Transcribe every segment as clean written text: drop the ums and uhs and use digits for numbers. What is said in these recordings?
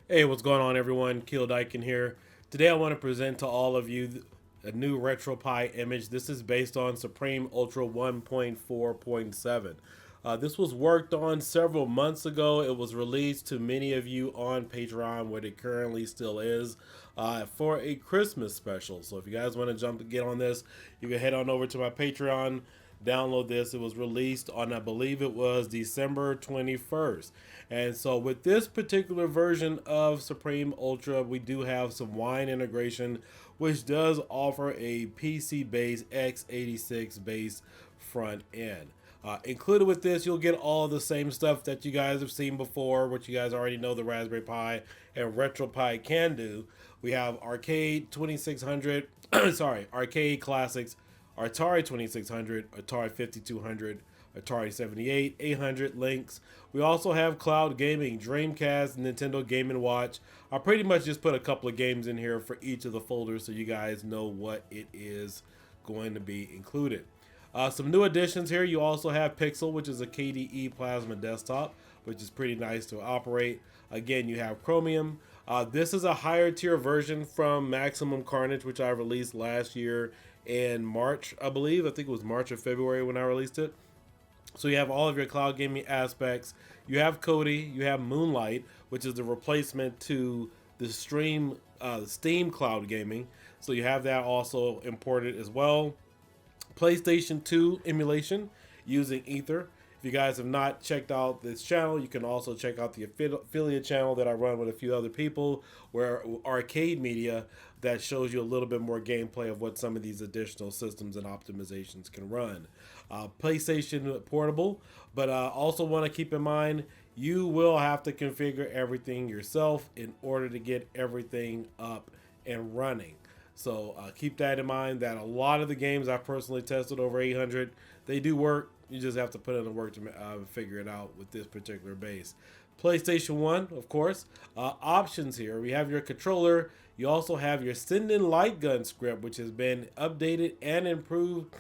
Hey, what's going on, everyone? Kiodiekin here. Today, I want to present to all of you a new Retropie image. This is based on Supreme Ultra 1.4.7. This was worked on several months ago. It was released to many of you on Patreon, what it currently still is, for a Christmas special. So, if you guys want to jump to get on this, you can head on over to my Patreon, download this. It was released on, I believe it was December 21st. And so with this particular version of Supreme Ultra, we do have some wine integration, which does offer a PC based x86 based front end. Included with this, you'll get all the same stuff that you guys have seen before, which you guys already know the Raspberry Pi and RetroPie can do. We have Arcade 2600, sorry, Arcade Classics, Atari 2600, Atari 5200, Atari 78, 800 links. We also have cloud gaming, Dreamcast, Nintendo Game & Watch. I pretty much just put a couple of games in here for each of the folders so you guys know what it is going to be included. Some new additions here. You also have Pixel, which is a KDE Plasma desktop, which is pretty nice to operate. Again, you have Chromium. This is a higher tier version from Maximum Carnage, which I released last year in March, I believe. I think it was March or February when I released it. So you have all of your cloud gaming aspects. You have Kodi, you have Moonlight, which is the replacement to the Steam cloud gaming. So you have that also imported as well. PlayStation 2 emulation using Ether. If you guys have not checked out this channel, you can also check out the affiliate channel that I run with a few other people, where Arcade Media, that shows you a little bit more gameplay of what some of these additional systems and optimizations can run. PlayStation Portable, but also want to keep in mind you will have to configure everything yourself in order to get everything up and running. So keep that in mind, that a lot of the games I personally tested over 800, they do work. You just have to put in the work to figure it out with this particular base. PlayStation 1, of course. Options here. We have your controller. You also have your send-in light gun script, which has been updated and improved.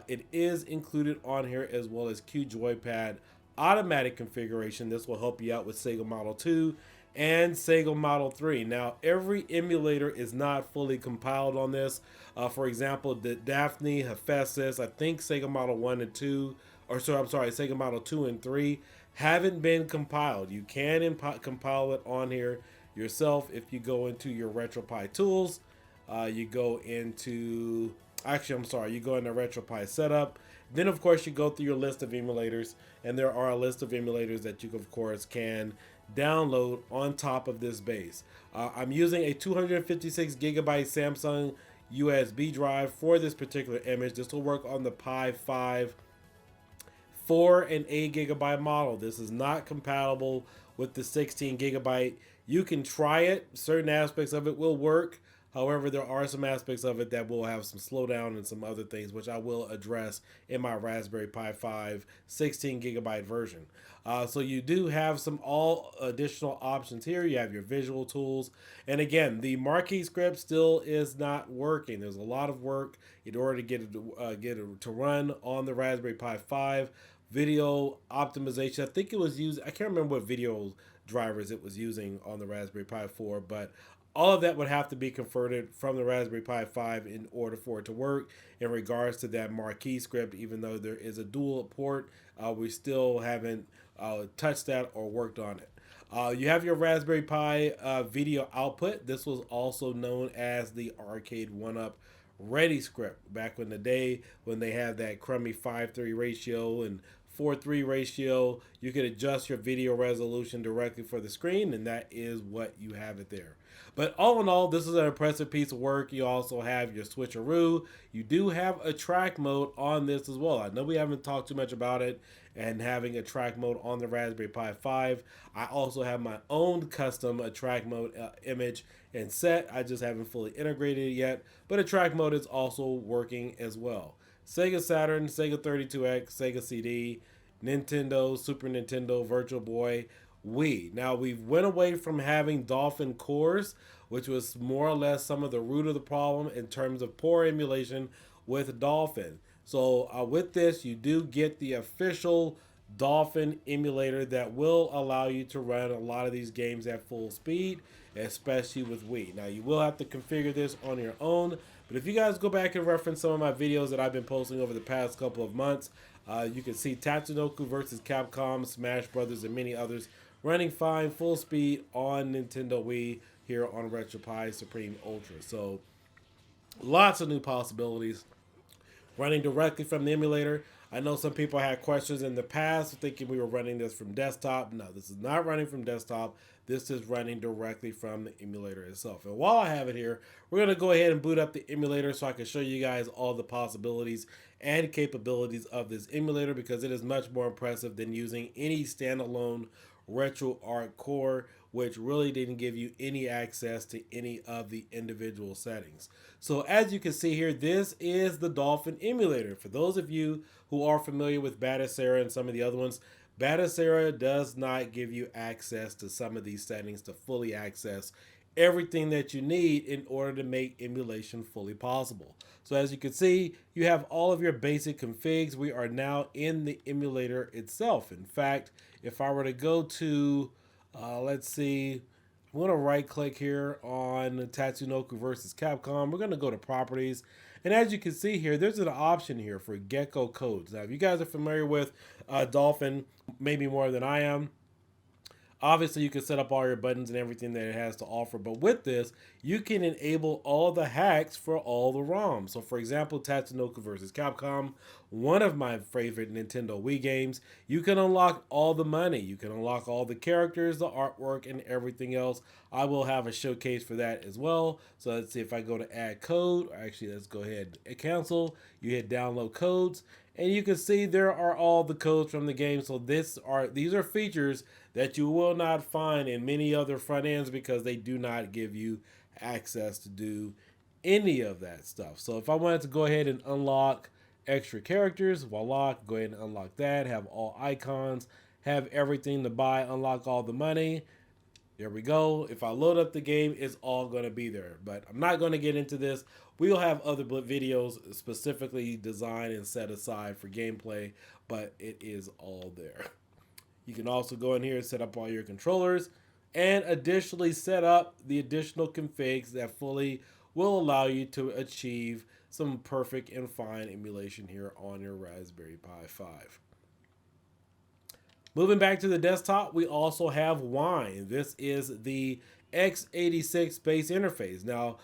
It is included on here, as well as Q Joypad automatic configuration. This will help you out with Sega Model 2 and Sega Model 3. Now, every emulator is not fully compiled on this. For example, the Daphne, Hephaestus, I think Sega Model 1 and 2, or so I'm sorry, Sega Model 2 and 3 haven't been compiled. You can compile it on here yourself if you go into your RetroPie tools. You go into, actually, I'm sorry, you go into RetroPie setup. Then, of course, you go through your list of emulators, and there are a list of emulators that you, of course, can download on top of this base. I'm using a 256 gigabyte Samsung USB drive for this particular image. This will work on the Pi 5 4 and 8 gigabyte model. This is not compatible with the 16 gigabyte. You can try it. Certain aspects of it will work. However, there are some aspects of it that will have some slowdown and some other things, which I will address in my Raspberry Pi 5 16 gigabyte version. So you do have some all additional options here. You have your visual tools. And again, the marquee script still is not working. There's a lot of work in order to get it to run on the Raspberry Pi 5. Video optimization. I think it was used, I can't remember what video drivers it was using on the Raspberry Pi 4, but all of that would have to be converted from the Raspberry Pi 5 in order for it to work in regards to that marquee script. Even though there is a dual port, we still haven't touched that or worked on it. You have your Raspberry Pi video output. This was also known as the Arcade 1-Up Ready script back in the day when they had that crummy 5:3 ratio and 4:3 ratio. You could adjust your video resolution directly for the screen, and that is what you have it there. But all in all, this is an impressive piece of work. You also have your switcheroo. You do have a track mode on this as well. I know we haven't talked too much about it and having a track mode on the Raspberry Pi 5. I also have my own custom track mode image and set. I just haven't fully integrated it yet, but a track mode is also working as well. Sega Saturn, Sega 32X, Sega CD, Nintendo, Super Nintendo, Virtual Boy, Wii. Now we've went away from having Dolphin cores, which was more or less some of the root of the problem in terms of poor emulation with Dolphin. So with this, you do get the official Dolphin emulator that will allow you to run a lot of these games at full speed, especially with Wii. Now, you will have to configure this on your own, but if you guys go back and reference some of my videos that I've been posting over the past couple of months, you can see Tatsunoko versus Capcom, Smash Brothers, and many others running fine, full speed on Nintendo Wii here on Retropie Supreme Ultra. So, lots of new possibilities running directly from the emulator. I know some people had questions in the past thinking we were running this from desktop. No, this is not running from desktop. This is running directly from the emulator itself. And while I have it here, we're going to go ahead and boot up the emulator so I can show you guys all the possibilities and capabilities of this emulator, because it is much more impressive than using any standalone RetroArch core, which really didn't give you any access to any of the individual settings. So as you can see here, this is the Dolphin emulator. For those of you who are familiar with Batocera and some of the other ones, Batocera does not give you access to some of these settings to fully access everything that you need in order to make emulation fully possible. So as you can see, you have all of your basic configs. We are now in the emulator itself. In fact, if I were to go to, let's see, I'm going to right click here on Tatsunoko versus Capcom. We're going to go to properties. And as you can see here, there's an option here for Gecko codes. Now, if you guys are familiar with Dolphin, maybe more than I am, obviously, you can set up all your buttons and everything that it has to offer, but with this, you can enable all the hacks for all the ROMs. So, for example, Tatsunoko vs. Capcom, one of my favorite Nintendo Wii games, you can unlock all the money. You can unlock all the characters, the artwork, and everything else. I will have a showcase for that as well. So, let's see if I go to add code. Actually, let's go ahead and cancel. You hit download codes. And you can see there are all the codes from the game. So these are features that you will not find in many other front ends, because they do not give you access to do any of that stuff. So if I wanted to go ahead and unlock extra characters, voila, go ahead and unlock that, have all icons, have everything to buy, unlock all the money. There we go. If I load up the game, it's all going to be there. But I'm not going to get into this. We'll have other videos specifically designed and set aside for gameplay, but it is all there. You can also go in here and set up all your controllers and additionally set up the additional configs that fully will allow you to achieve some perfect and fine emulation here on your Raspberry Pi 5. Moving back to the desktop, we also have Wine. This is the x86 base interface. Now,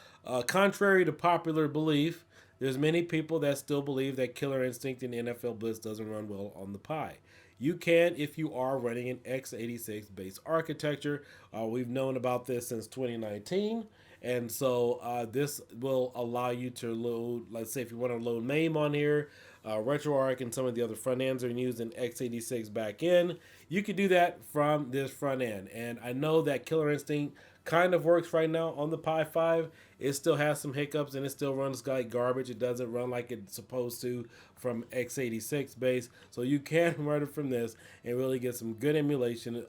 contrary to popular belief, there's many people that still believe that Killer Instinct and NFL Blitz doesn't run well on the Pi. You can if you are running an x86 base architecture. We've known about this since 2019. And so this will allow you to load, let's say if you want to load MAME on here, RetroArch and some of the other front ends are using x86 back end. You can do that from this front end. And I know that Killer Instinct kind of works right now on the Pi 5. It still has some hiccups and it still runs like garbage. It doesn't run like it's supposed to from x86 base. So you can run it from this and really get some good emulation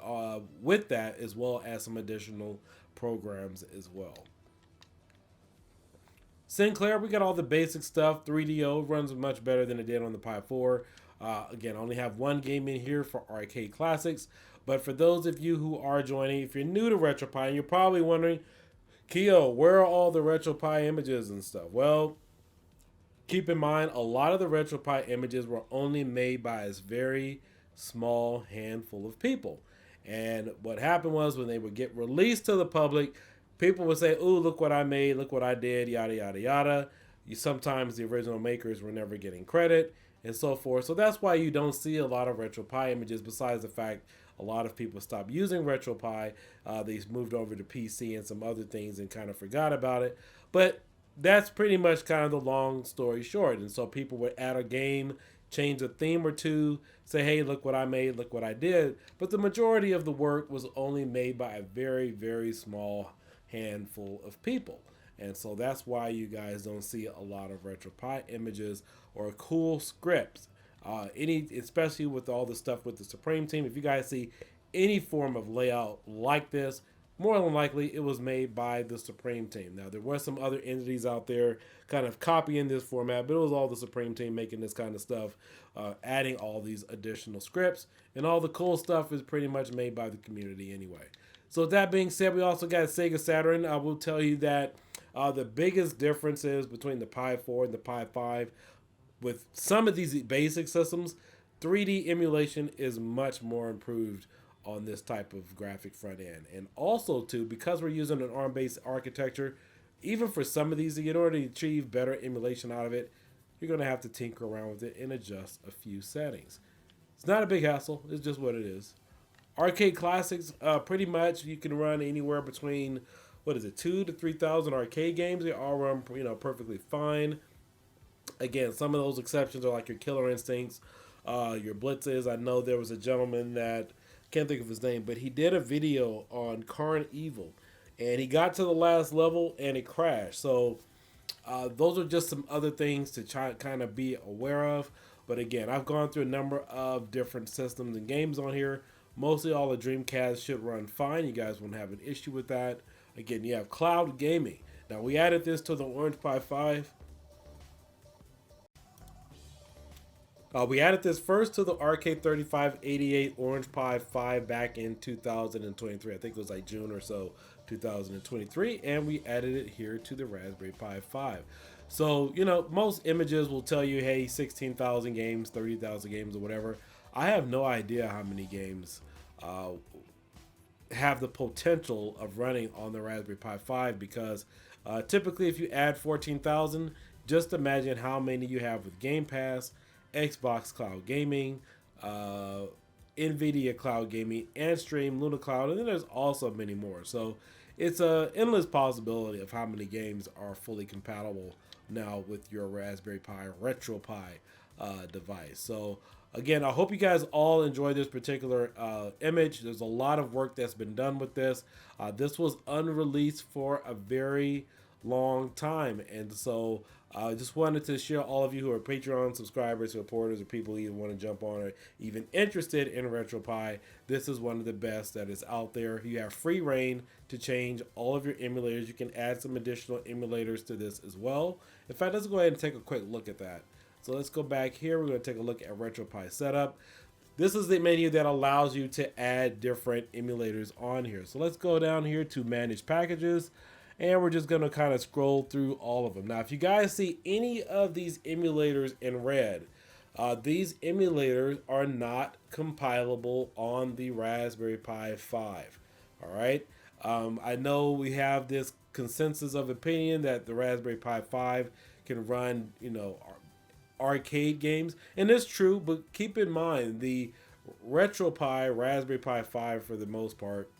with that, as well as some additional programs as well. Sinclair, we got all the basic stuff. 3DO runs much better than it did on the Pi 4. Again, I only have one game in here for arcade classics. But for those of you who are joining, if you're new to Retropie, and you're probably wondering, Keo, where are all the Retropie images and stuff? Well, keep in mind, a lot of the Retropie images were only made by a very small handful of people. And what happened was, when they would get released to the public, people would say, "Ooh, look what I made, look what I did, yada, yada, yada." Sometimes the original makers were never getting credit and so forth. So that's why you don't see a lot of Retropie images, besides the fact a lot of people stopped using Retropie. They moved over to PC and some other things and kind of forgot about it. But that's pretty much kind of the long story short. And so people would add a game, change a theme or two, say, "Hey, look what I made, look what I did." But the majority of the work was only made by a very, very small handful of people. And so that's why you guys don't see a lot of RetroPie images or cool scripts. Especially with all the stuff with the Supreme team, if you guys see any form of layout like this, more than likely it was made by the Supreme team. Now, there were some other entities out there kind of copying this format, but it was all the Supreme team making this kind of stuff, adding all these additional scripts, and all the cool stuff is pretty much made by the community anyway. So, with that being said, we also got Sega Saturn. I will tell you that the biggest differences between the Pi 4 and the Pi 5 with some of these basic systems, 3D emulation is much more improved on this type of graphic front end. And also, too, because we're using an ARM-based architecture, even for some of these, in order to achieve better emulation out of it, you're going to have to tinker around with it and adjust a few settings. It's not a big hassle. It's just what it is. Arcade classics, pretty much you can run anywhere between, what is it, 2 to 3,000 arcade games. They all run, perfectly fine. Again, some of those exceptions are like your Killer Instincts, your Blitzes. I know there was a gentleman that, can't think of his name, but he did a video on Carn Evil, and he got to the last level and it crashed. So those are just some other things to try kind of be aware of. But again, I've gone through a number of different systems and games on here. Mostly all the Dreamcast should run fine. You guys won't have an issue with that. Again, you have cloud gaming. Now, we added this to the Orange Pi 5. We added this first to the RK3588 Orange Pi 5 back in 2023. I think it was like June or so, 2023. And we added it here to the Raspberry Pi 5. So, most images will tell you, hey, 16,000 games, 30,000 games, or whatever. I have no idea how many games have the potential of running on the Raspberry Pi 5 because typically if you add 14,000, just imagine how many you have with Game Pass, Xbox Cloud Gaming, NVIDIA Cloud Gaming, and Stream Luna Cloud, and then there's also many more. So it's an endless possibility of how many games are fully compatible now with your Raspberry Pi Retropie device. So again, I hope you guys all enjoy this particular image. There's a lot of work that's been done with this. This was unreleased for a very long time, and so I just wanted to share all of you who are Patreon subscribers, supporters, or people who even want to jump on or even interested in Retropie. This is one of the best that is out there. You have free reign to change all of your emulators. You can add some additional emulators to this as well. In fact, let's go ahead and take a quick look at that. So let's go back here. We're going to take a look at Retropie setup. This is the menu that allows you to add different emulators on here. So let's go down here to manage packages. And we're just going to kind of scroll through all of them. Now, if you guys see any of these emulators in red, these emulators are not compilable on the Raspberry Pi 5. All right. I know we have this consensus of opinion that the Raspberry Pi 5 can run, arcade games. And it's true, but keep in mind the Retropie Raspberry Pi 5 for the most part,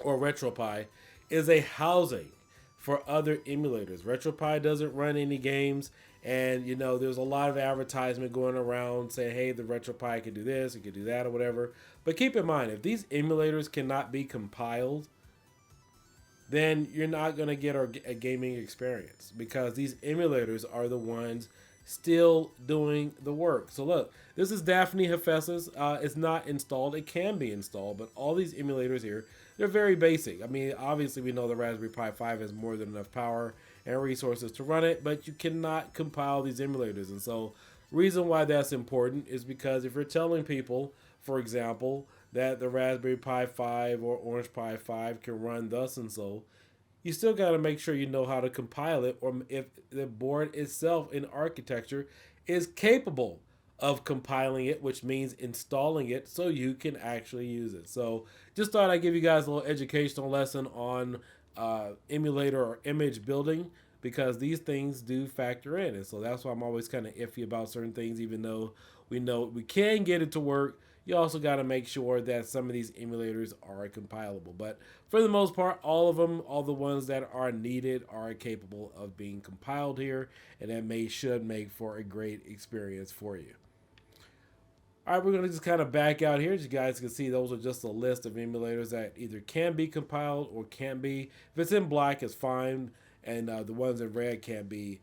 or Retropie, is a housing for other emulators. Retropie doesn't run any games, and there's a lot of advertisement going around saying, hey, the Retropie can do this, it can do that, or whatever. But keep in mind, if these emulators cannot be compiled, then you're not going to get a gaming experience, because these emulators are the ones still doing the work. So look, this is Daphne Hephaestus. It's not installed. It can be installed, but all these emulators here, they're very basic. I mean, obviously we know the Raspberry Pi 5 has more than enough power and resources to run it, but you cannot compile these emulators. And so reason why that's important is because if you're telling people, for example, that the Raspberry Pi 5 or Orange Pi 5 can run thus and so, you still got to make sure you know how to compile it, or if the board itself in architecture is capable of compiling it, which means installing it so you can actually use it. So just thought I'd give you guys a little educational lesson on emulator or image building, because these things do factor in. And so that's why I'm always kind of iffy about certain things, even though we know we can get it to work. You also got to make sure that some of these emulators are compilable. But for the most part, all of them, all the ones that are needed, are capable of being compiled here. And that should make for a great experience for you. All right, we're going to just kind of back out here. As you guys can see, those are just a list of emulators that either can be compiled or can't be. If it's in black, it's fine. And the ones in red can't be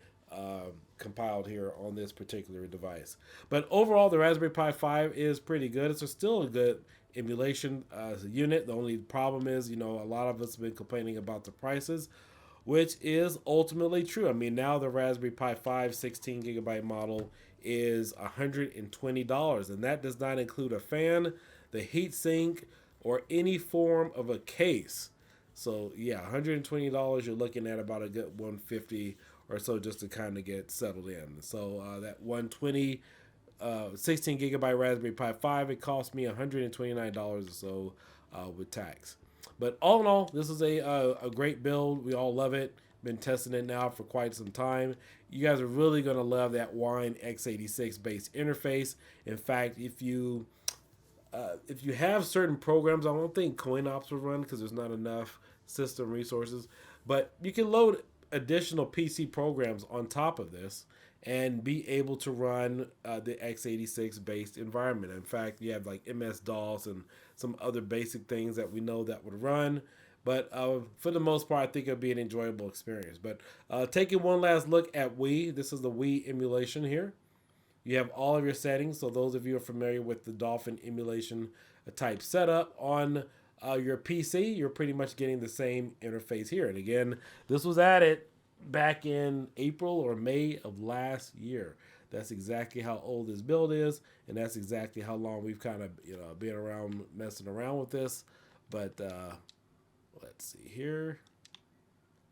compiled here on this particular device. But overall, the Raspberry Pi 5 is pretty good. It's still a good emulation unit. The only problem is, a lot of us have been complaining about the prices, which is ultimately true. I mean, now the Raspberry Pi 5 16 gigabyte model is $120, and that does not include a fan, the heatsink, or any form of a case. So yeah, $120. You're looking at about a good 150 or so just to kind of get settled in. So that 120 16 gigabyte Raspberry Pi 5, it cost me $129 or so with tax. But all in all, this is a great build. We all love it. Been testing it now for quite some time. You guys are really going to love that Wine x86 based interface. In fact, if you have certain programs, I don't think CoinOps will run because there's not enough system resources. But you can load additional PC programs on top of this and be able to run the x86 based environment. In fact, you have like MS-DOS and some other basic things that we know that would run. But for the most part, I think it'll be an enjoyable experience. But taking one last look at Wii, this is the Wii emulation here. You have all of your settings. So those of you who are familiar with the Dolphin emulation type setup on your PC, you're pretty much getting the same interface here. And again, this was added back in April or May of last year. That's exactly how old this build is, and that's exactly how long we've kind of been around messing around with this. But let's see here.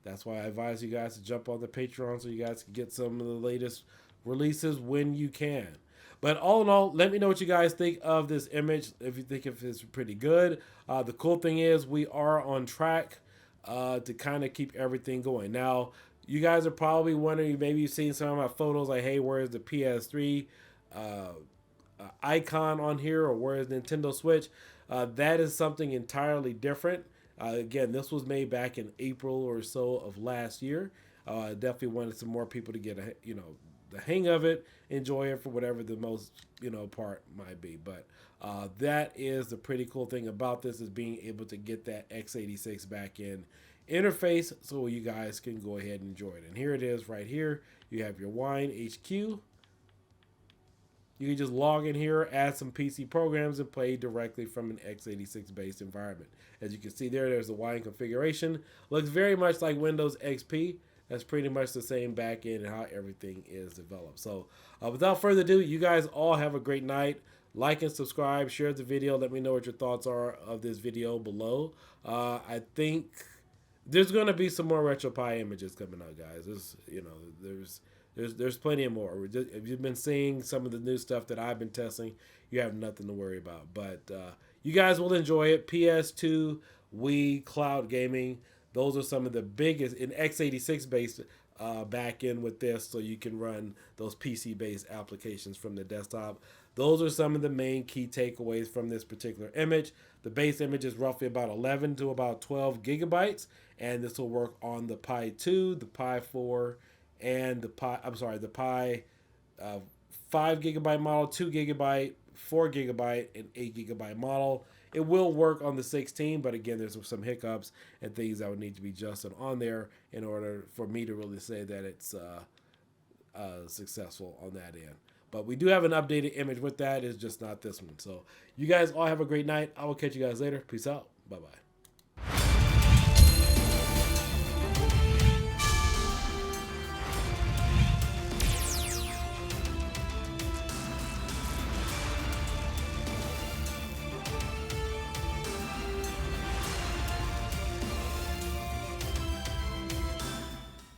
That's why I advise you guys to jump on the Patreon so you guys can get some of the latest releases when you can. But all in all, let me know what you guys think of this image. If you think it's pretty good. The cool thing is we are on track to kind of keep everything going. Now, you guys are probably wondering, maybe you've seen some of my photos like, hey, where's the PS3 icon on here, or where's Nintendo Switch? That is something entirely different. Again, this was made back in April or so of last year. Definitely wanted some more people to get the hang of it, enjoy it for whatever the most part might be. But that is the pretty cool thing about this, is being able to get that x86 back in interface so you guys can go ahead and enjoy it. And here it is right here. You have your Wine HQ. You can just log in here, add some PC programs, and play directly from an x86 based environment. As you can see there's the Wine configuration. Looks very much like Windows XP. That's pretty much the same back end and how everything is developed. So without further ado, you guys all have a great night. Like and subscribe, share the video. Let me know what your thoughts are of this video below. I think there's going to be some more Retropie images coming out, guys. There's plenty of more. If you've been seeing some of the new stuff that I've been testing, you have nothing to worry about. But you guys will enjoy it. PS2, Wii, cloud gaming. Those are some of the biggest in x86 based back end with this, so you can run those PC based applications from the desktop. Those are some of the main key takeaways from this particular image. The base image is roughly about 11 to about 12 gigabytes, and this will work on the Pi 2, the Pi 4, and the Pi 5 gigabyte model, 2 gigabyte, 4 gigabyte, and 8 gigabyte model. It will work on the 16, but again, there's some hiccups and things that would need to be adjusted on there in order for me to really say that it's successful on that end. But we do have an updated image with that. It's just not this one. So you guys all have a great night. I will catch you guys later. Peace out. Bye-bye.